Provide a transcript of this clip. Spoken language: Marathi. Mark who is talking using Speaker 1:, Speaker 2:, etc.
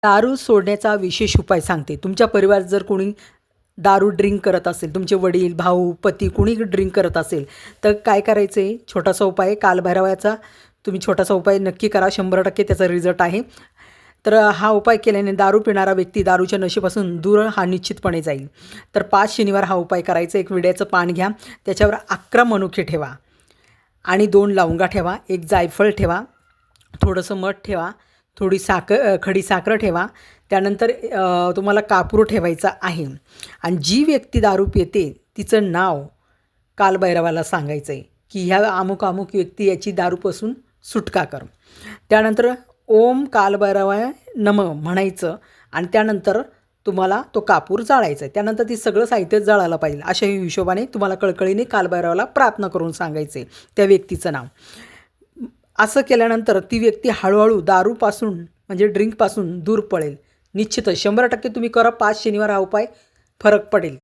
Speaker 1: दारू सोडण्याचा विशेष उपाय सांगते. तुमच्या परिवारात जर कोणी दारू ड्रिंक करत असेल, तुमचे वडील, भाऊ, पती कोणी ड्रिंक करत असेल, तर काय करायचं आहे, छोटासा उपाय आहे कालभैरवाचा. तुम्ही छोटासा उपाय नक्की करा, 100% त्याचा रिझल्ट आहे. तर हा उपाय केल्याने दारू पिणारा व्यक्ती दारूच्या नशेपासून दूर हा निश्चितपणे जाईल. तर 5 शनिवार हा उपाय करायचा. एक विड्याचं पान घ्या, त्याच्यावर 11 मनुके ठेवा आणि 2 लवंगा ठेवा, एक जायफळ ठेवा, थोडंसं मध ठेवा, थोडी खडी साखर ठेवा. त्यानंतर तुम्हाला कापूर ठेवायचा आहे आणि जी व्यक्ती दारू पिते तिचं नाव कालभैरवाला सांगायचं आहे की ह्या अमुक अमुक व्यक्ती याची दारूपासून सुटका कर. त्यानंतर ओम कालभैरवाय नमः म्हणायचं आणि त्यानंतर तुम्हाला तो कापूर जाळायचा आहे. त्यानंतर ती सगळं साहित्य जळायला पाहिजे. अशा हिशोबाने तुम्हाला कळकळीने कालभैरवाला प्रार्थना करून सांगायचं आहे त्या व्यक्तीचं नाव. असं केल्यानंतर ती व्यक्ती हळूहळू दारूपासून म्हणजे ड्रिंकपासून दूर पळेल. निश्चितच 100% तुम्ही करा. 5 शनिवार हा उपाय फरक पडेल.